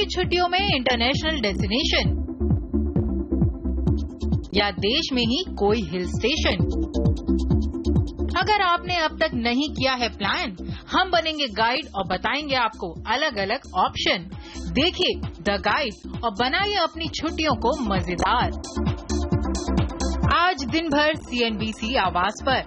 छुट्टियों में international destination या देश में ही कोई हिल स्टेशन। अगर आपने अब तक नहीं किया है प्लान, हम बनेंगे गाइड और बताएंगे आपको अलग अलग ऑप्शन। देखिए द गाइड और बनाइए अपनी छुट्टियों को मजेदार। आज दिन भर CNBC आवाज पर।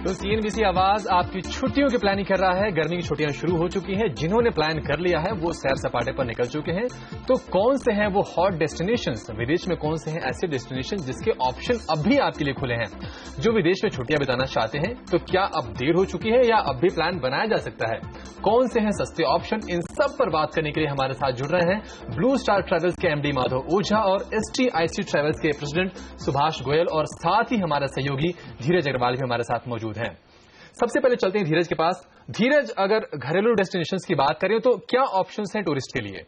तो CNBC आवाज आपकी छुट्टियों की प्लानिंग कर रहा है। गर्मी की छुट्टियां शुरू हो चुकी हैं। जिन्होंने प्लान कर लिया है वो सैर सपाटे पर निकल चुके हैं। तो कौन से हैं वो हॉट डेस्टिनेशंस, विदेश में कौन से हैं ऐसे डेस्टिनेशन जिसके ऑप्शन अब भी आपके लिए खुले हैं? जो विदेश में छुट्टियां बिताना चाहते हैं, तो क्या अब देर हो चुकी है या अब भी प्लान बनाया जा सकता है? कौन से हैं सस्ते ऑप्शन? इन सब पर बात करने के लिए हमारे साथ जुड़ रहे हैं ब्लू स्टार ट्रेवल्स के MD माधव ओझा और STIC ट्रेवल्स के प्रेसिडेंट सुभाष गोयल, और साथ ही हमारा सहयोगी धीरज अग्रवाल भी हमारे साथ मौजूद हैं। सबसे पहले चलते हैं धीरज के पास। धीरज, अगर घरेलू डेस्टिनेशंस की बात करें तो क्या ऑप्शंस हैं टूरिस्ट के लिए?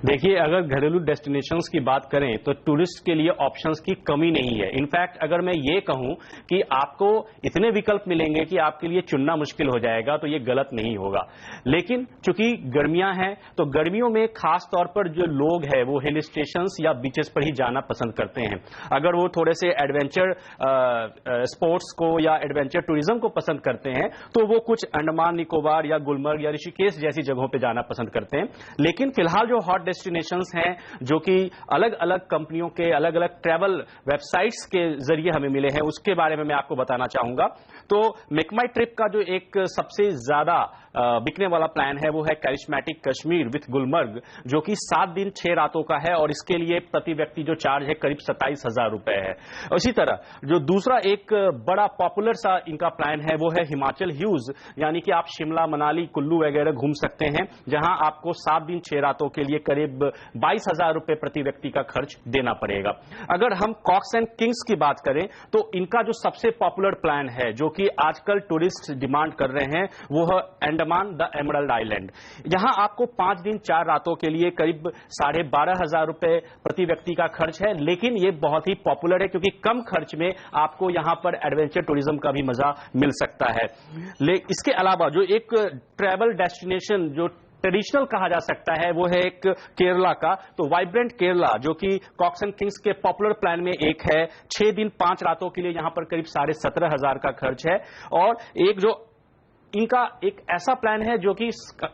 देखिए, अगर घरेलू डेस्टिनेशंस की बात करें तो टूरिस्ट के लिए ऑप्शंस की कमी नहीं है। इनफैक्ट अगर मैं ये कहूं कि आपको इतने विकल्प मिलेंगे कि आपके लिए चुनना मुश्किल हो जाएगा, तो ये गलत नहीं होगा। लेकिन चूंकि गर्मियां हैं, तो गर्मियों में खास तौर पर जो लोग हैं वो हिल स्टेशंस या बीचेस पर ही जाना पसंद करते हैं। अगर वो थोड़े से एडवेंचर स्पोर्ट्स को या एडवेंचर टूरिज्म को पसंद करते हैं, तो वो कुछ अंडमान निकोबार या गुलमर्ग या ऋषिकेश जैसी जगहों पर जाना पसंद करते हैं। लेकिन फिलहाल जो हॉट डेस्टिनेशंस हैं, जो कि अलग अलग कंपनियों के अलग अलग ट्रैवल वेबसाइट्स के जरिए हमें मिले हैं, उसके बारे में मैं आपको बताना चाहूंगा। तो मेक माई ट्रिप का जो एक सबसे ज्यादा बिकने वाला प्लान है वो है करिश्मेटिक कश्मीर विथ गुलमर्ग, जो कि 7 दिन 6 रातों का है, और इसके लिए प्रति व्यक्ति जो चार्ज है करीब 27,000 रुपए है। उसी तरह जो दूसरा एक बड़ा पॉपुलर सा इनका प्लान है वो है हिमाचल ह्यूज, यानी कि आप शिमला, मनाली, कुल्लू वगैरह घूम सकते हैं, जहां आपको 7 दिन 6 रातों के लिए करीब 22,000 रुपए प्रति व्यक्ति का खर्च देना पड़ेगा। अगर हम कॉक्स एंड किंग्स की बात करें तो इनका जो सबसे पॉपुलर प्लान है, जो कि आजकल टूरिस्ट डिमांड कर रहे हैं, वो है अंडमान द एमरल्ड आइलैंड। यहां आपको 5 दिन 4 रातों के लिए करीब 12,500 रुपए प्रति व्यक्ति का खर्च है। लेकिन ये बहुत ही पॉपुलर है क्योंकि कम खर्च में आपको यहां पर एडवेंचर टूरिज्म का भी मजा मिल सकता है। इसके अलावा जो एक ट्रैवल डेस्टिनेशन जो ट्रेडिशनल कहा जा सकता है वो है एक केरला का, तो वाइब्रेंट केरला, जो कि कॉक्स एंड किंग्स के पॉपुलर प्लान में एक है। 6 दिन 5 रातों के लिए यहां पर करीब 17,500 का खर्च है। और एक जो इनका एक ऐसा प्लान है जो कि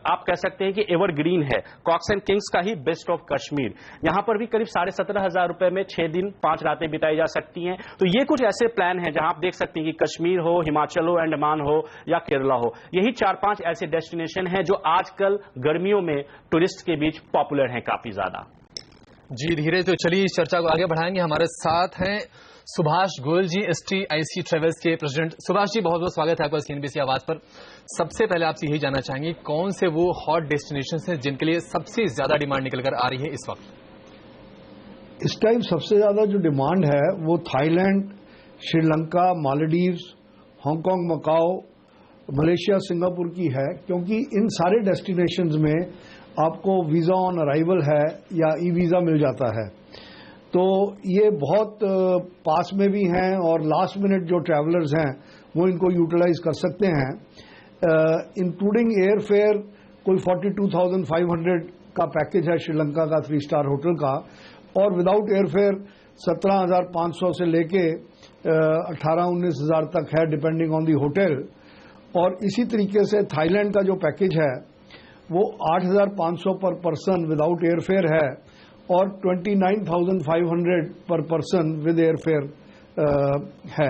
आप कह सकते हैं कि एवरग्रीन है, कॉक्स एंड किंग्स का ही बेस्ट ऑफ कश्मीर। यहां पर भी करीब 17,500 रुपए में 6 दिन 5 रातें बिताई जा सकती हैं। तो ये कुछ ऐसे प्लान हैं जहां आप देख सकते हैं कि कश्मीर हो, हिमाचल हो, अंडमान हो या केरला हो, यही 4-5 ऐसे डेस्टिनेशन हैं जो आजकल गर्मियों में टूरिस्ट के बीच पॉपुलर हैं काफी ज्यादा। जी धीरज, तो चलिए इस चर्चा को आगे बढ़ाएंगे। हमारे साथ हैं सुभाष गोयल जी, STIC ट्रेवल्स के प्रेसिडेंट। सुभाष जी, बहुत बहुत स्वागत है आपका CNBC आवाज पर। सबसे पहले आपसे यही जानना चाहेंगे, कौन से वो हॉट डेस्टिनेशन हैं जिनके लिए सबसे ज्यादा डिमांड निकल कर आ रही है इस वक्त? इस टाइम सबसे ज्यादा जो डिमांड है वो Thailand, Sri Lanka, Maldives, Hong Kong, Macao, Malaysia, Singapore की है, क्योंकि इन सारे डेस्टिनेशंस में आपको वीजा ऑन अराइवल है या ई वीजा मिल जाता है। तो ये बहुत पास में भी हैं और लास्ट मिनट जो ट्रैवलर्स हैं वो इनको यूटिलाइज कर सकते हैं। इंक्लूडिंग एयर फेयर कोई 42,500 का पैकेज है श्रीलंका का 3 स्टार होटल का, और विदाउट एयर फेयर 17,500 से लेके 18-19,000 तक है डिपेंडिंग ऑन दी होटल। और इसी तरीके से थाईलैंड का जो पैकेज है वो 8,500 पर पर्सन विदाउट एयर फेयर है और 29,500 पर पर्सन विद एयर फेयर है।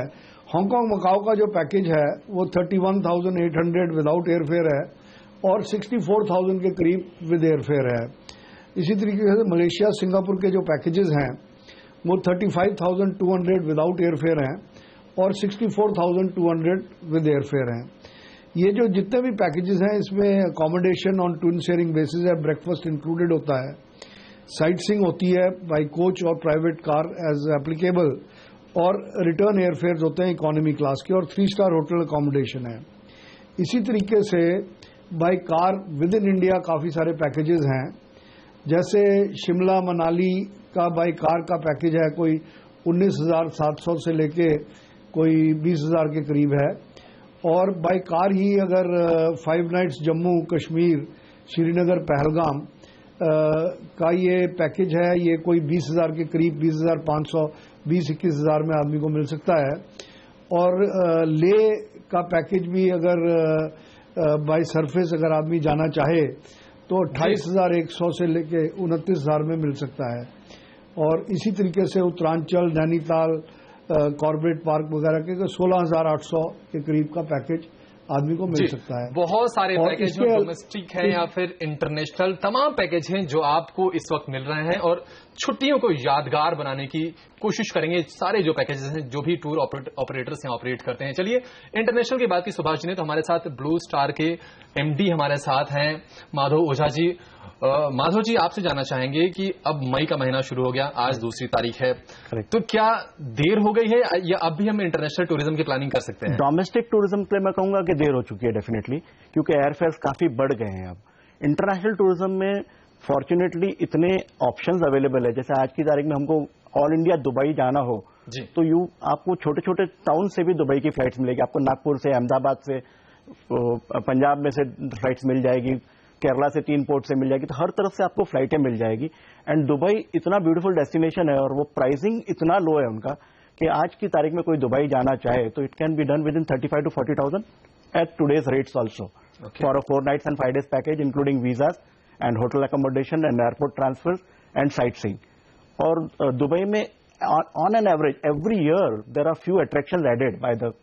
हांगकांग मकाओ का जो पैकेज है वो 31,800 विदाउट एयर फेयर है और 64,000 के करीब विद एयर फेयर है। इसी तरीके से मलेशिया, सिंगापुर के जो पैकेजेस हैं वो 35,200 विदाउट एयर फेयर हैं और 64,200 विद एयर फेयर हैं। ये जो जितने भी पैकेजेस हैं इसमें accommodation on twin sharing basis है, ब्रेकफास्ट इंक्लूडेड होता है, साइट सीइंग होती है बाय कोच और प्राइवेट कार एज एप्लीकेबल, और रिटर्न एयरफेयर होते हैं इकोनॉमी क्लास के, और 3 स्टार होटल अकोमोडेशन है। इसी तरीके से by car with in India काफ़ी सारे पैकेजेस हैं, जैसे शिमला मनाली का बाय कार का पैकेज है कोई 19,700 से लेके कोई 20,000 के करीब है, और बाय कार ही अगर 5 नाइट्स जम्मू कश्मीर श्रीनगर पहलगाम का ये पैकेज है, ये कोई 20,000 के करीब 20,500 20-21 हज़ार में आदमी को मिल सकता है। और ले का पैकेज भी अगर बाय सरफेस अगर आदमी जाना चाहे तो 28,100 से लेके 29,000 में मिल सकता है। और इसी तरीके से उत्तरांचल नैनीताल कॉर्बेट पार्क वगैरह के 16,800 के करीब का पैकेज आदमी को मिल सकता है। बहुत सारे पैकेज जो डोमेस्टिक हैं या फिर इंटरनेशनल तमाम पैकेज हैं जो आपको इस वक्त मिल रहे हैं और छुट्टियों को यादगार बनाने की कोशिश करेंगे सारे जो पैकेजेस हैं जो भी टूर ऑपरेटर्स हैं ऑपरेट करते हैं। चलिए इंटरनेशनल की बात की सुभाष जी ने, तो हमारे साथ ब्लू स्टार के एमडी हमारे साथ हैं माधव ओझा जी। माधव जी, आपसे जानना चाहेंगे कि अब मई का महीना शुरू हो गया, आज 2 तारीख है, तो क्या देर हो गई है या अब भी हम इंटरनेशनल टूरिज्म की प्लानिंग कर सकते हैं? डोमेस्टिक टूरिज्म के लिए मैं कहूंगा कि देर हो चुकी है डेफिनेटली, क्योंकि एयरफेयर्स काफी बढ़ गए हैं। अब इंटरनेशनल टूरिज्म में फॉर्चुनेटली इतने ऑप्शंस अवेलेबल है। जैसे आज की तारीख में हमको ऑल इंडिया दुबई जाना हो तो आपको छोटे छोटे टाउन से भी दुबई की फ्लाइट्स मिलेगी। आपको नागपुर से, अहमदाबाद से, पंजाब में से फ्लाइट्स मिल जाएगी, केरला से 3 पोर्ट से मिल जाएगी, तो हर तरफ से आपको फ्लाइटें मिल जाएगी। एंड दुबई इतना ब्यूटीफुल डेस्टिनेशन है और वो प्राइसिंग इतना लो है उनका कि आज की तारीख में कोई दुबई जाना चाहे तो it can be done within 35 to 40,000 at today's rates also for a 4 nights and 5 days package including visas and hotel accommodation and airport transfer and sightseeing. और दुबई में on an average every year there are few attractions added by the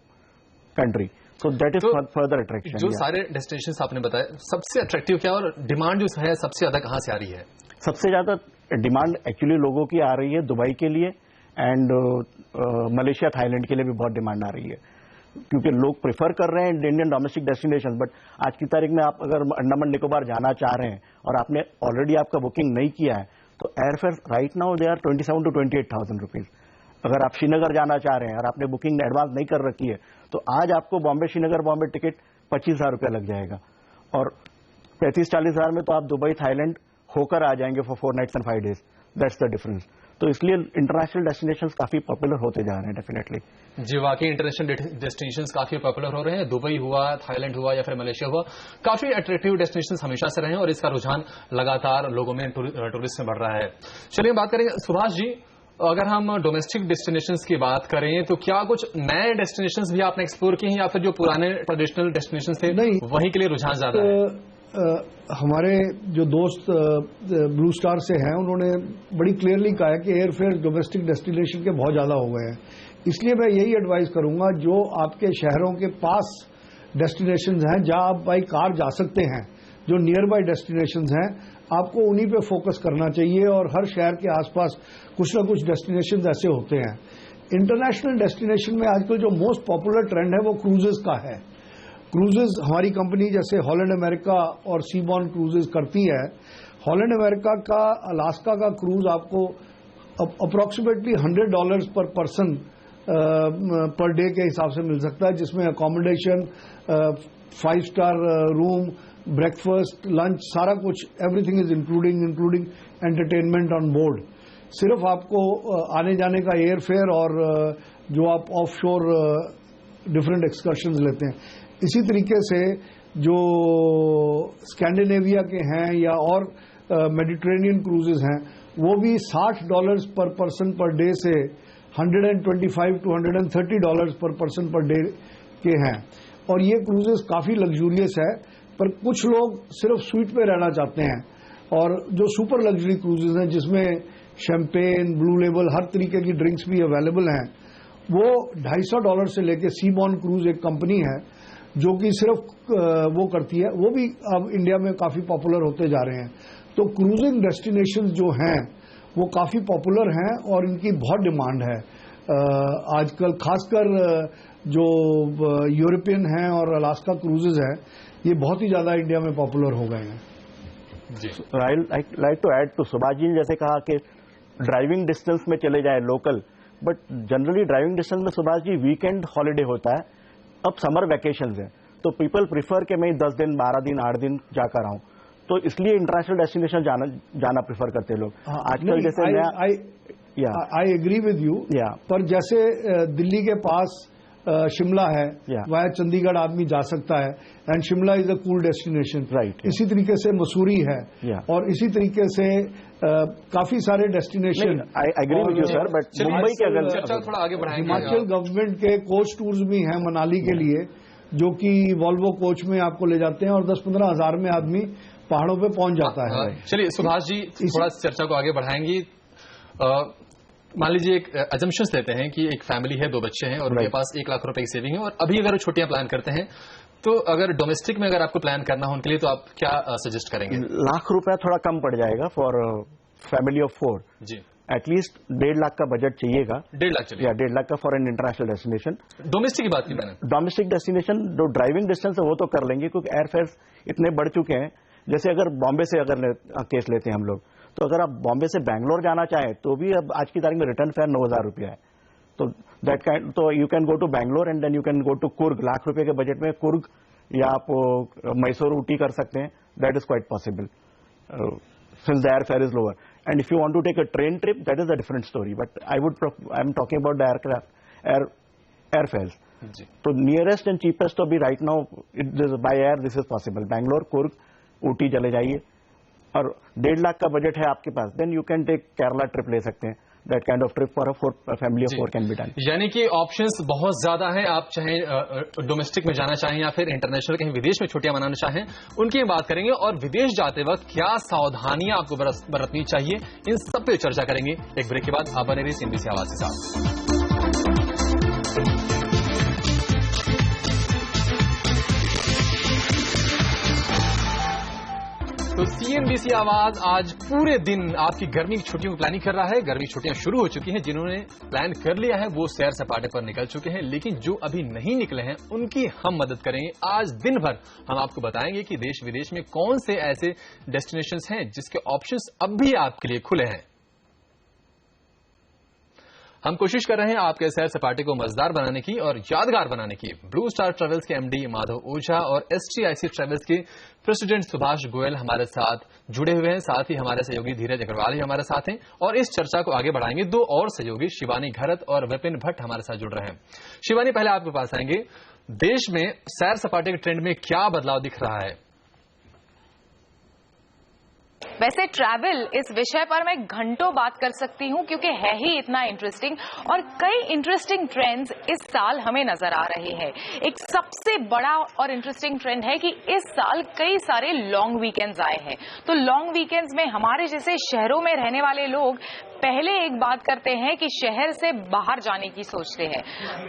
country, so that is further attraction। जो सारे destinations आपने बताए, सबसे attractive क्या और demand जो है सबसे ज्यादा कहां से आ रही है? सबसे ज्यादा डिमांड एक्चुअली लोगों की आ रही है दुबई के लिए एंड मलेशिया थाईलैंड के लिए भी बहुत डिमांड आ रही है, क्योंकि लोग प्रेफर कर रहे हैं इंडियन डोमेस्टिक डेस्टिनेशन। बट आज की तारीख में आप अगर अंडमान निकोबार जाना चाह रहे हैं और आपने ऑलरेडी आपका बुकिंग नहीं किया है तो airfare right now they are 27,000 to 28,000 rupees. अगर आप श्रीनगर जाना चाह रहे हैं और आपने बुकिंग एडवांस नहीं कर रखी है तो आज आपको बॉम्बे श्रीनगर बॉम्बे टिकट 25,000 रुपया लग जाएगा और 35-40 हज़ार में तो आप दुबई थाईलैंड होकर आ जाएंगे for 4 nights and 5 days। That's the difference. तो इसलिए इंटरनेशनल डेस्टिनेशंस काफी पॉपुलर होते जा रहे हैं डेफिनेटली। जी वाकई इंटरनेशनल डेस्टिनेशंस काफी पॉपुलर हो रहे हैं। दुबई हुआ, थाईलैंड हुआ या फिर मलेशिया हुआ, काफी अट्रैक्टिव डेस्टिनेशंस हमेशा से रहे हैं और इसका रुझान लगातार लोगों में टूरिस्ट में बढ़ रहा है। चलिए बात करें सुभाष जी, अगर हम डोमेस्टिक डेस्टिनेशंस की बात करें तो क्या कुछ नए डेस्टिनेशंस भी आपने एक्सप्लोर किए हैं या फिर जो पुराने ट्रेडिशनल डेस्टिनेशंस थे वहीं के लिए रुझान ज्यादा है? हमारे जो दोस्त ब्लू स्टार से हैं उन्होंने बड़ी क्लियरली कहा है कि एयरफेयर डोमेस्टिक डेस्टिनेशन के बहुत ज्यादा हो गए हैं। इसलिए मैं यही एडवाइस करूंगा, जो आपके शहरों के पास डेस्टिनेशंस हैं जहां आप बाई कार जा सकते हैं, जो नियर बाई डेस्टिनेशंस हैं, आपको उन्हीं पे फोकस करना चाहिए। और हर शहर के आसपास कुछ ना कुछ डेस्टिनेशंस ऐसे होते हैं। इंटरनेशनल डेस्टिनेशन में आजकल जो मोस्ट पॉपुलर ट्रेंड है वो क्रूजेस का है। क्रूजेस हमारी कंपनी जैसे हॉलैंड अमेरिका और सीबॉर्न क्रूजेस करती है। हॉलैंड अमेरिका का अलास्का का क्रूज आपको अप्रोक्सीमेटली $100 पर पर्सन पर डे के हिसाब से मिल सकता है, जिसमें accommodation, 5 star room, breakfast, lunch, सारा कुछ, everything is including entertainment on board. सिर्फ आपको आने जाने का एयर फेयर और जो आप ऑफ शोर डिफरेंट एक्सकर्शंस लेते हैं। इसी तरीके से जो स्कैंडिनेविया के हैं या और मेडिटेरेनियन क्रूजेस हैं वो भी $60 पर पर्सन पर डे से $125 to $130 पर पर्सन पर डे के हैं। और ये क्रूजेस काफी लग्जूरियस है, पर कुछ लोग सिर्फ स्वीट पे रहना चाहते हैं। और जो सुपर लग्जरी क्रूजेस हैं जिसमें शैंपेन, ब्लू लेबल, हर तरीके की ड्रिंक्स भी अवेलेबल हैं, वो $250 से लेके सीबॉर्न क्रूज एक कंपनी है जो कि सिर्फ वो करती है, वो भी अब इंडिया में काफी पॉपुलर होते जा रहे हैं। तो क्रूजिंग डेस्टिनेशंस जो हैं वो काफी पॉपुलर हैं और इनकी बहुत डिमांड है आजकल, खासकर जो यूरोपियन हैं और अलास्का क्रूजेज हैं, ये बहुत ही ज्यादा इंडिया में पॉपुलर हो गए हैं। I like to add to Subhash ji ने जैसे कहा कि ड्राइविंग डिस्टेंस में चले जाए local, but generally driving distance में सुभाष जी वीकेंड हॉलीडे होता है। अब समर वैकेशंस है तो पीपल प्रिफर कि मैं 10 दिन, 12 दिन, 8 दिन जाकर आऊं, तो इसलिए इंटरनेशनल डेस्टिनेशन जाना प्रिफर करते हैं लोग आजकल। जैसे आई एग्री विद यू, पर जैसे दिल्ली के पास शिमला है, Yeah. वाया चंडीगढ़ आदमी जा सकता है, and Shimla is a cool destination. Right. इसी तरीके से मसूरी है, Yeah. और इसी तरीके से काफी सारे destination. I agree with you sir, but चलिए, मुंबई के अगर चर्चा थोड़ा आगे बढ़ाएंगे। हिमाचल गवर्नमेंट के कोच टूर्स भी हैं मनाली के लिए, जो कि वॉल्वो कोच में आपको ले जाते हैं और 10-15 हजार में आदमी पहाड़ों पे पहुंच जाता है। चलिए सुभाष जी, थोड़ा चर्चा को आगे बढ़ाएंगे। मान लीजिए एक अजम्पशंस लेते हैं कि एक फैमिली है, 2 बच्चे हैं और उनके पास 1 लाख रुपए की सेविंग है, और अभी अगर वो छुट्टियां प्लान करते हैं, तो अगर डोमेस्टिक में अगर आपको प्लान करना हो उनके लिए, तो आप क्या सजेस्ट करेंगे? लाख रुपया थोड़ा कम पड़ जाएगा फॉर फैमिली ऑफ 4 जी। एटलीस्ट 1.5 लाख का बजट चाहिएगा। 1.5 लाख चलिए। या 1.5 लाख का for an international destination. Domestic की बात की मैंने। डोमेस्टिक डेस्टिनेशन जो ड्राइविंग डिस्टेंस है वो तो कर लेंगे, क्योंकि एयरफेयर्स इतने बढ़ चुके हैं। जैसे अगर बॉम्बे से अगर केस लेते हैं हम लोग, तो अगर आप बॉम्बे से बैंगलोर जाना चाहें तो भी अब आज की तारीख में रिटर्न फेयर 9,000 रुपया है। तो दैट काइंड, तो you can go to Bangalore and then you can go to Coorg. Lakh रुपए के बजट में कुर्ग या आप मैसूर ऊटी कर सकते हैं। That is quite possible since the air fare is lower. And if you want to take a train trip, that is a different story, but I am talking about the air fares. तो nearest and cheapest तो अभी right now by air this is possible. Bangalore, Coorg, Ooty चले जाइए, और 1.5 लाख का budget है आपके पास, then you can take Kerala trip ले सकते हैं। That kind of trip for a family of 4 can be done. यानी कि ऑप्शंस बहुत ज्यादा हैं। आप चाहे डोमेस्टिक में जाना चाहें या फिर इंटरनेशनल कहीं विदेश में छुट्टियां मनाना चाहें, उनकी हम बात करेंगे, और विदेश जाते वक्त क्या सावधानियां आपको बरतनी चाहिए, इन सब पे चर्चा करेंगे। एक ब्रेक के बाद आप बने रहिए सीएनबीसी आवाज के साथ। तो सीएनबीसी आवाज आज पूरे दिन आपकी गर्मी की छुट्टियों की प्लानिंग कर रहा है। गर्मी की छुट्टियां शुरू हो चुकी हैं। जिन्होंने प्लान कर लिया है वो सैर सपाटे पर निकल चुके हैं, लेकिन जो अभी नहीं निकले हैं उनकी हम मदद करेंगे। आज दिन भर हम आपको बताएंगे कि देश विदेश में कौन से ऐसे डेस्टिनेशंस हैं जिसके ऑप्शंस अब भी आपके लिए खुले हैं। हम कोशिश कर रहे हैं आपके सैर सपाटे को मजेदार बनाने की और यादगार बनाने की। ब्लू स्टार ट्रेवल्स के एमडी माधव ओझा और एसटीआईसी ट्रेवल्स के प्रेसिडेंट सुभाष गोयल हमारे साथ जुड़े हुए हैं। साथ ही हमारे सहयोगी धीरज अग्रवाल भी हमारे साथ हैं, और इस चर्चा को आगे बढ़ाएंगे 2 और सहयोगी शिवानी घरत और विपिन भट्ट हमारे साथ जुड़ रहे हैं। शिवानी, पहले आपके पास आएंगे। देश में सैर सपाटे के ट्रेंड में क्या बदलाव दिख रहा है? वैसे ट्रैवल इस विषय पर मैं घंटों बात कर सकती हूं, क्योंकि है ही इतना इंटरेस्टिंग, और कई इंटरेस्टिंग ट्रेंड्स इस साल हमें नजर आ रहे हैं। एक सबसे बड़ा और इंटरेस्टिंग ट्रेंड है कि इस साल कई सारे लॉन्ग वीकेंड्स आए हैं। तो लॉन्ग वीकेंड्स में हमारे जैसे शहरों में रहने वाले लोग पहले एक बात करते हैं कि शहर से बाहर जाने की सोचते हैं।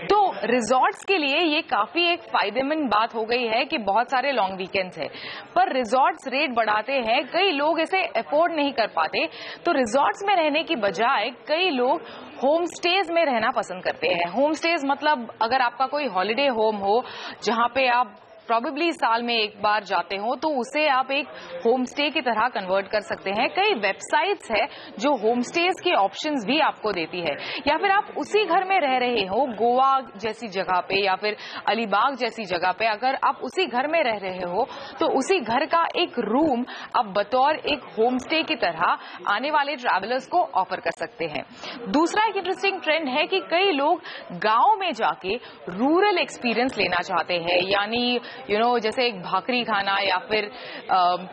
तो रिजॉर्ट्स के लिए ये काफी एक फायदेमंद बात हो गई है कि बहुत सारे लॉन्ग वीकेंड्स है, पर रिजॉर्ट्स रेट बढ़ाते हैं, कई लोग इसे अफोर्ड नहीं कर पाते। तो रिजॉर्ट्स में रहने की बजाय कई लोग होम स्टेज में रहना पसंद करते हैं। होम स्टेज मतलब अगर आपका कोई हॉलिडे होम हो जहां पे आप प्रॉबेबली साल में एक बार जाते हो, तो उसे आप एक होम स्टे की तरह कन्वर्ट कर सकते हैं। कई वेबसाइट्स है जो होम स्टेज के ऑप्शंस भी आपको देती है। या फिर आप उसी घर में रह रहे हो, गोवा जैसी जगह पे या फिर अलीबाग जैसी जगह पे, अगर आप उसी घर में रह रहे हो तो उसी घर का एक रूम आप बतौर एक होम स्टे की तरह आने वाले ट्रैवलर्स को ऑफर कर सकते हैं। दूसरा एक इंटरेस्टिंग ट्रेंड है कि कई लोग गांव में जाके रूरल एक्सपीरियंस लेना चाहते हैं, यानी जैसे एक भाकरी खाना या फिर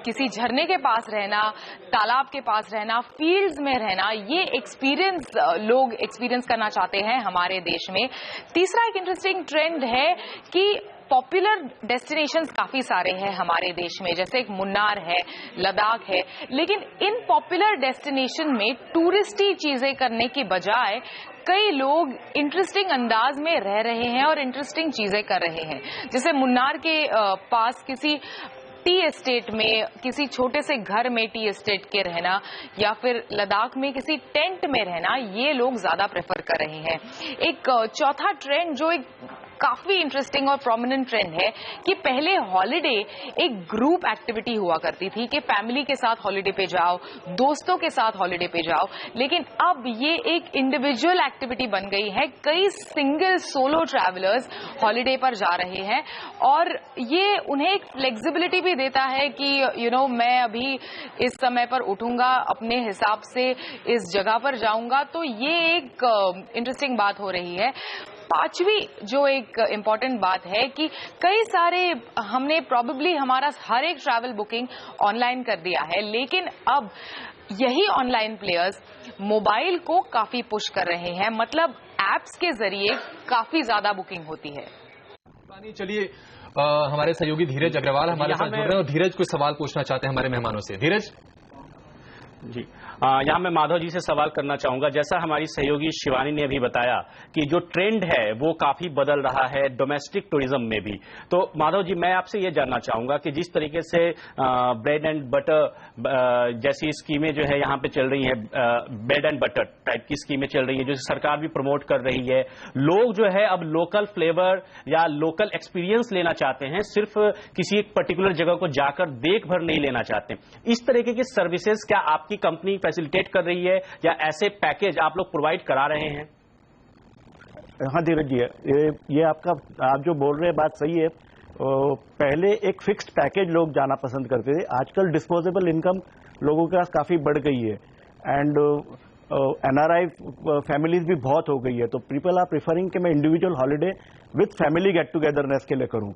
किसी झरने के पास रहना, तालाब के पास रहना, फील्ड्स में रहना, ये एक्सपीरियंस लोग एक्सपीरियंस करना चाहते हैं हमारे देश में। तीसरा एक इंटरेस्टिंग ट्रेंड है कि पॉपुलर डेस्टिनेशंस काफी सारे हैं हमारे देश में, जैसे एक मुन्नार है, लद्दाख है, लेकिन इन पॉपुलर डेस्टिनेशन में टूरिस्टी चीजें करने की बजाय कई लोग इंटरेस्टिंग अंदाज में रह रहे हैं और इंटरेस्टिंग चीजें कर रहे हैं। जैसे मुन्नार के पास किसी टी एस्टेट में, किसी छोटे से घर में टी एस्टेट के रहना, या फिर लद्दाख में किसी टेंट में रहना, ये लोग ज्यादा प्रेफर कर रहे हैं। एक चौथा ट्रेंड जो एक काफी इंटरेस्टिंग और प्रोमिनेंट ट्रेंड है कि पहले हॉलिडे एक ग्रुप एक्टिविटी हुआ करती थी कि फैमिली के साथ हॉलिडे पे जाओ, दोस्तों के साथ हॉलिडे पे जाओ, लेकिन अब ये एक इंडिविजुअल एक्टिविटी बन गई है। कई सिंगल सोलो ट्रैवलर्स हॉलिडे पर जा रहे हैं, और ये उन्हें एक फ्लेक्सिबिलिटी भी देता है कि मैं अभी इस समय पर उठूंगा, अपने हिसाब से इस जगह पर जाऊंगा। तो ये एक इंटरेस्टिंग बात हो रही है। पांचवी जो एक इम्पॉर्टेंट बात है कि कई सारे हमने प्रोबेबली हमारा हर एक ट्रैवल बुकिंग ऑनलाइन कर दिया है, लेकिन अब यही ऑनलाइन प्लेयर्स मोबाइल को काफी पुश कर रहे हैं, मतलब एप्स के जरिए काफी ज्यादा बुकिंग होती है। चलिए हमारे सहयोगी धीरज अग्रवाल हमारे साथ जुड़ रहे हैं और धीरज कुछ सवाल पूछना चाहते हैं हमारे मेहमानों से। धीरज जी, यहाँ मैं माधव जी से सवाल करना चाहूंगा। जैसा हमारी सहयोगी शिवानी ने अभी बताया कि जो ट्रेंड है वो काफी बदल रहा है डोमेस्टिक टूरिज्म में भी, तो माधव जी मैं आपसे ये जानना चाहूंगा कि जिस तरीके से ब्रेड एंड बटर जैसी स्कीमें जो है यहाँ पे चल रही हैं, ब्रेड एंड बटर टाइप की स्कीमें चल रही है जो सरकार भी प्रमोट कर रही है, लोग जो है अब लोकल फ्लेवर या लोकल एक्सपीरियंस लेना चाहते हैं, सिर्फ किसी एक पर्टिकुलर जगह को जाकर देख भर नहीं लेना चाहते। इस तरीके की सर्विसेज क्या आपकी कंपनी फैसिलिटेट कर रही है या ऐसे पैकेज आप लोग प्रोवाइड करा रहे हैं? हाँ धीरज जी, ये आप जो बोल रहे हैं बात सही है। पहले एक फिक्स्ड पैकेज लोग जाना पसंद करते थे, आजकल डिस्पोजेबल इनकम लोगों के पास काफी बढ़ गई है एंड एनआरआई फैमिलीज भी बहुत हो गई है, तो पीपल आर प्रिफरिंग कि मैं individual holiday with family get togetherness के लिए करूं,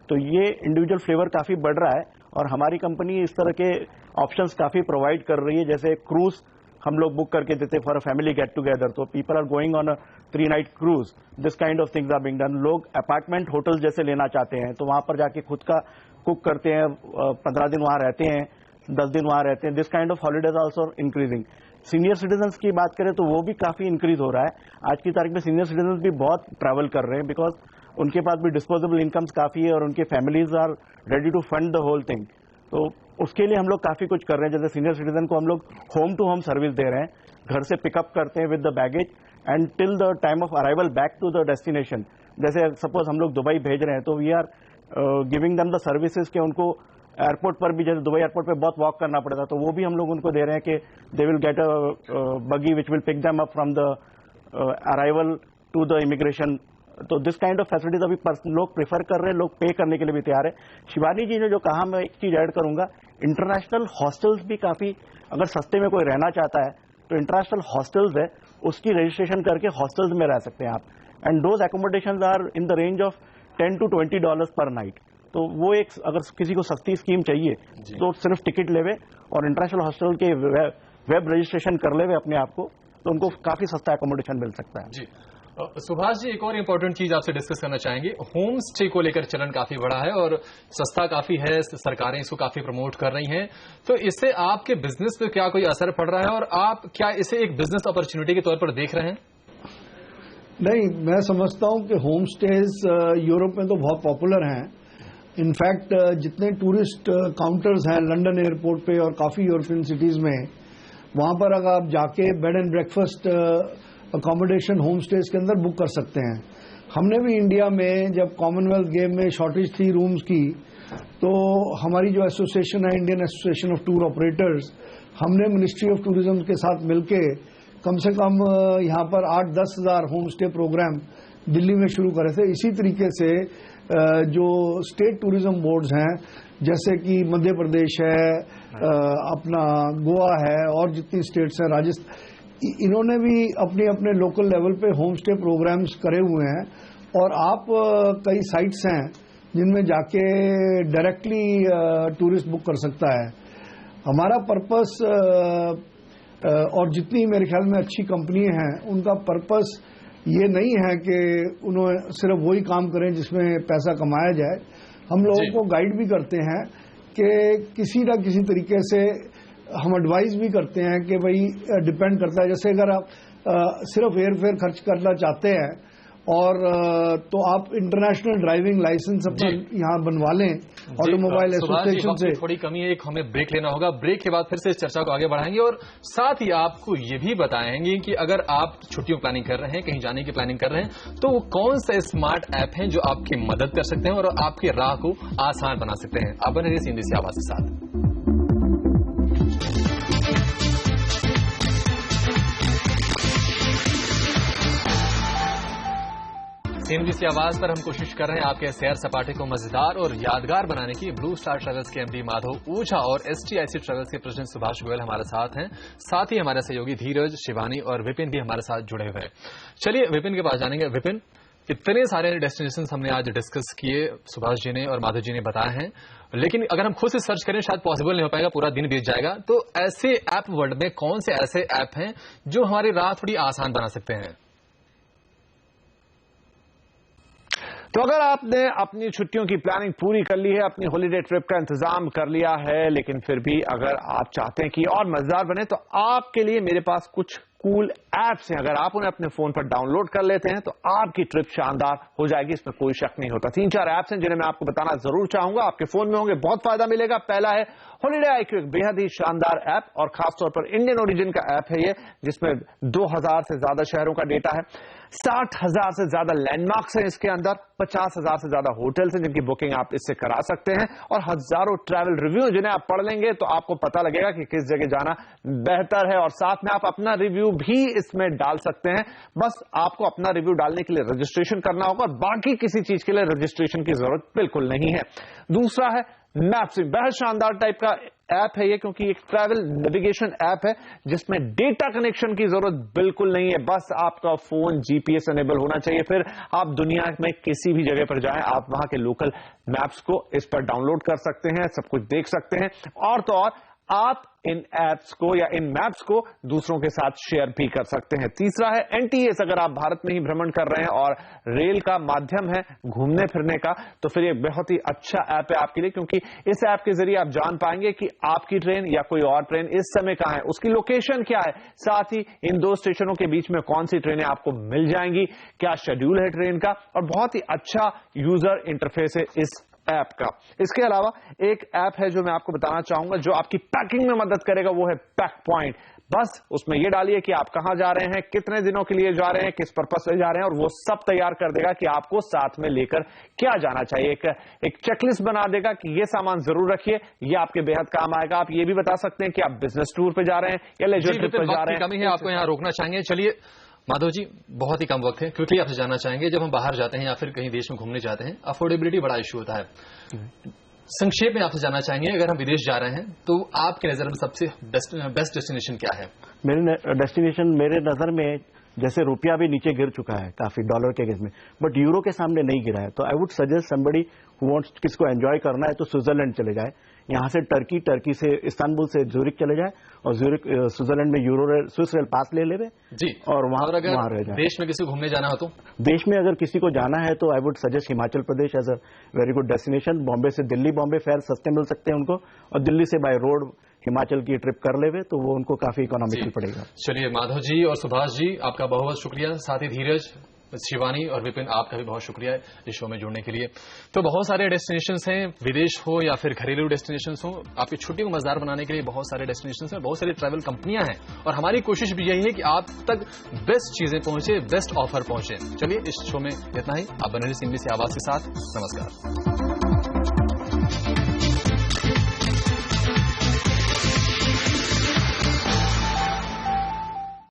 तो ये इंडिविजुअल फ्लेवर काफी बढ़ रहा है और हमारी कंपनी इस तरह के ऑप्शंस काफी प्रोवाइड कर रही है। जैसे क्रूज हम लोग बुक करके देते for a family get together, तो people are going on a 3 night cruise, this kind of things are being done. लोग अपार्टमेंट होटल जैसे लेना चाहते हैं तो वहां पर जाके खुद का कुक करते हैं, 15 दिन वहां रहते हैं, 10 दिन वहां रहते हैं, this kind of holidays also increasing. Senior citizen की बात करें तो वो भी काफी इंक्रीज हो रहा है। आज की तारीख में सीनियर सिटीजन भी बहुत ट्रैवल कर रहे हैं बिकॉज उनके पास भी डिस्पोजेबल इनकम्स काफी है और उनके families are ready to fund the whole thing, तो उसके लिए हम लोग काफी कुछ कर रहे हैं। जैसे सीनियर सिटीजन को हम लोग होम टू होम सर्विस दे रहे हैं, घर से पिकअप करते हैं with the baggage and till the time of arrival back to the destination. जैसे सपोज हम लोग दुबई भेज रहे हैं तो we are giving them the services के उनको एयरपोर्ट पर भी, जैसे दुबई एयरपोर्ट पे बहुत वॉक करना पड़ता है तो वो भी हम लोग उनको दे रहे हैं कि they will get a buggy which will pick them up from the arrival to the immigration. तो दिस काइंड ऑफ फैसिलिटीज अभी लोग प्रेफर कर रहे हैं, लोग पे करने के लिए भी तैयार है। शिवानी जी ने जो कहा, मैं एक चीज ऐड करूंगा, इंटरनेशनल हॉस्टल्स भी काफी, अगर सस्ते में कोई रहना चाहता है तो इंटरनेशनल हॉस्टल्स है, उसकी रजिस्ट्रेशन करके हॉस्टल्स में रह सकते हैं आप, and those accommodations are in the range of $10 to $20 पर नाइट। तो वो एक, अगर किसी को सस्ती स्कीम चाहिए तो सिर्फ टिकट लेवे और इंटरनेशनल हॉस्टल के वेब रजिस्ट्रेशन कर लेवे अपने आप को, तो उनको काफी सस्ता एकोमोडेशन मिल सकता है। जी सुभाष जी, एक और इम्पोर्टेंट चीज आपसे डिस्कस करना चाहेंगे। होम स्टे को लेकर चलन काफी बड़ा है और सस्ता काफी है, सरकारें इसको काफी प्रमोट कर रही हैं, तो इससे आपके बिजनेस पे क्या कोई असर पड़ रहा है और आप क्या इसे एक बिजनेस अपॉर्चुनिटी के तौर पर देख रहे हैं? नहीं, मैं समझता हूं कि होम स्टेज यूरोप में तो बहुत पॉपुलर हैं। इनफैक्ट जितने टूरिस्ट काउंटर्स हैं लंदन एयरपोर्ट पे और काफी यूरोपियन सिटीज में, वहां पर अगर आप जाके bed and breakfast accommodation home stage के अंदर बुक कर सकते हैं। हमने भी इंडिया में जब कॉमनवेल्थ गेम में शॉर्टेज थी रूम्स की, तो हमारी जो एसोसिएशन है Indian association of tour operators, हमने मिनिस्ट्री ऑफ टूरिज्म के साथ मिलके कम से कम यहाँ पर 8-10 हज़ार होम स्टे प्रोग्राम दिल्ली में शुरू करे थे। इसी तरीके से जो स्टेट टूरिज्म बोर्ड्स हैं, जैसे कि मध्य प्रदेश है, अपना गोवा है और जितनी स्टेट्स हैं, राजस्थान, इन्होंने भी अपने अपने लोकल लेवल पे होम स्टे प्रोग्राम्स करे हुए हैं। और आप कई साइट्स हैं जिनमें जाके डायरेक्टली टूरिस्ट बुक कर सकता है। हमारा पर्पस और जितनी मेरे ख्याल में अच्छी कंपनी हैं, उनका पर्पस ये नहीं है कि उन्होंने सिर्फ वही काम करें जिसमें पैसा कमाया जाए। हम लोगों को गाइड भी करते हैं कि किसी न किसी तरीके से हम एडवाइस भी करते हैं कि भाई डिपेंड करता है, जैसे अगर आप सिर्फ एयरफेयर खर्च करना चाहते हैं और तो आप इंटरनेशनल ड्राइविंग लाइसेंस अपना यहाँ बनवा लें ऑटोमोबाइल एसोसिएशन से। थोड़ी कमी है, एक हमें ब्रेक लेना होगा, ब्रेक के बाद फिर से इस चर्चा को आगे बढ़ाएंगे और साथ ही आपको ये भी बताएंगे कि अगर आप छुट्टियों प्लानिंग कर रहे हैं, कहीं जाने की प्लानिंग कर रहे हैं, तो वो कौन सा स्मार्ट ऐप है जो आपकी मदद कर सकते हैं और आपकी राह को आसान बना सकते हैं। आप बने रहिए सीधी सी आवाज के साथ। सीएमजी की आवाज पर हम कोशिश कर रहे हैं आपके सैर सपाटे को मजेदार और यादगार बनाने की। ब्लू स्टार ट्रेवल्स के एमडी माधव ऊझा और एसटीआईसी ट्रेवल्स के प्रेसिडेंट सुभाष गोयल हमारे साथ हैं, साथ ही हमारे सहयोगी धीरज, शिवानी और विपिन भी हमारे साथ जुड़े हुए हैं। चलिए विपिन के पास जानेंगे। विपिन, इतने सारे डेस्टिनेशन हमने आज डिस्कस किए, सुभाष जी ने और माधव जी ने बताए हैं, लेकिन अगर हम खुद से सर्च करें शायद पॉसिबल नहीं हो पाएगा, पूरा दिन बीत जाएगा। तो ऐसे ऐप वर्ल्ड में कौन से ऐसे ऐप हैं जो हमारी राह थोड़ी आसान बना सकते हैं? तो अगर आपने अपनी छुट्टियों की प्लानिंग पूरी कर ली है, अपनी हॉलिडे ट्रिप का इंतजाम कर लिया है, लेकिन फिर भी अगर आप चाहते हैं कि और मजेदार बने, तो आपके लिए मेरे पास कुछ कूल ऐप्स हैं। अगर आप उन्हें अपने फोन पर डाउनलोड कर लेते हैं तो आपकी ट्रिप शानदार हो जाएगी, इसमें कोई शक नहीं होता। 3-4 ऐप्स हैं जिन्हें मैं आपको बताना जरूर चाहूंगा, आपके फोन में होंगे, बहुत फायदा मिलेगा। पहला है हॉलिडे IQ, एक बेहद ही शानदार ऐप और खासतौर पर इंडियन ओरिजिन का ऐप है ये, जिसमें 2000 से ज्यादा शहरों का डेटा है, 60,000 से ज्यादा लैंडमार्क्स हैं इसके अंदर, 50,000 से ज्यादा होटल्स हैं जिनकी बुकिंग आप इससे करा सकते हैं, और हजारों ट्रैवल रिव्यू जिन्हें आप पढ़ लेंगे तो आपको पता लगेगा कि किस जगह जाना बेहतर है, और साथ में आप अपना रिव्यू भी इसमें डाल सकते हैं। बस आपको अपना रिव्यू डालने के लिए रजिस्ट्रेशन करना होगा, बाकी किसी चीज के लिए रजिस्ट्रेशन की जरूरत बिल्कुल नहीं है। दूसरा है मैप्स, बेहद शानदार टाइप का ऐप है ये, क्योंकि एक ट्रैवल नेविगेशन ऐप है जिसमें डेटा कनेक्शन की जरूरत बिल्कुल नहीं है, बस आपका फोन GPS एनेबल होना चाहिए, फिर आप दुनिया में किसी भी जगह पर जाएं, आप वहां के लोकल मैप्स को इस पर डाउनलोड कर सकते हैं, सब कुछ देख सकते हैं, और तो और आप इन ऐप्स को या इन मैप्स को दूसरों के साथ शेयर भी कर सकते हैं। तीसरा है NTS, अगर आप भारत में ही भ्रमण कर रहे हैं और रेल का माध्यम है घूमने फिरने का, तो फिर ये बहुत ही अच्छा ऐप है आपके लिए, क्योंकि इस ऐप के जरिए आप जान पाएंगे कि आपकी ट्रेन या कोई और ट्रेन इस समय कहां है, उसकी लोकेशन क्या है, साथ ही इन 2 स्टेशनों के बीच में कौन सी ट्रेनें आपको मिल जाएंगी, क्या शेड्यूल है ट्रेन का, और बहुत ही अच्छा यूजर इंटरफेस है इस ऐप का। इसके अलावा एक ऐप है जो मैं आपको बताना चाहूंगा जो आपकी पैकिंग में मदद करेगा, वो है पैक पॉइंट। बस उसमें ये डालिए कि आप कहां जा रहे हैं, कितने दिनों के लिए जा रहे हैं, किस पर्पस से जा रहे हैं, और वो सब तैयार कर देगा कि आपको साथ में लेकर क्या जाना चाहिए। एक चेकलिस्ट बना देगा कि ये सामान जरूर रखिए, ये आपके बेहद काम आएगा। आप ये भी बता सकते हैं कि आप बिजनेस टूर पे जा रहे हैं या लेजर ट्रिप पे जा रहे हैं। कमी है, आपको यहां रोकना चाहेंगे। चलिए माधव जी, बहुत ही कम वक्त है, क्विकली आपसे जानना चाहेंगे, जब हम बाहर जाते हैं या फिर कहीं देश में घूमने जाते हैं, अफोर्डेबिलिटी बड़ा इश्यू होता है। संक्षेप में आपसे जानना चाहेंगे, अगर हम विदेश जा रहे हैं तो आपके नजर में सबसे बेस्ट डेस्टिनेशन क्या है? मेरे डेस्टिनेशन मेरे नजर में, जैसे रुपया भी नीचे गिर चुका है काफी डॉलर के केस में, बट यूरो के सामने नहीं गिरा है, तो I would suggest somebody who wants, किसको एंजॉय करना है तो स्विट्जरलैंड चले जाए, यहां से टर्की से इस्तांबुल से ज्यूरिक चले जाए, और ज्यूरिक स्विट्जरलैंड में स्विस रेल पास ले लेवे जी, और वहां रह जाए। देश में किसी को घूमने जाना हो तो? देश में अगर किसी को जाना है तो I would suggest Himachal Pradesh as a very good destination. Bombay से दिल्ली, बॉम्बे फेयर सस्ते मिल सकते हैं उनको, और दिल्ली से बाय रोड हिमाचल की ट्रिप कर लेवे तो वो उनको काफी इकोनॉमिकल पड़ेगा। चलिए माधव जी और सुभाष जी, आपका बहुत बहुत शुक्रिया, साथ ही धीरज, शिवानी और विपिन, आपका भी बहुत शुक्रिया है इस शो में जुड़ने के लिए। तो बहुत सारे डेस्टिनेशंस हैं, विदेश हो या फिर घरेलू डेस्टिनेशंस हो, आपकी छुट्टी को मजेदार बनाने के लिए बहुत सारे डेस्टिनेशंस हैं, बहुत सारी ट्रैवल कंपनियां हैं, और हमारी कोशिश भी यही है कि आप तक बेस्ट चीजें पहुंचे, बेस्ट ऑफर पहुंचे। चलिए इस शो में इतना ही। आप बने रहिए CNBC आवाज के साथ। नमस्कार।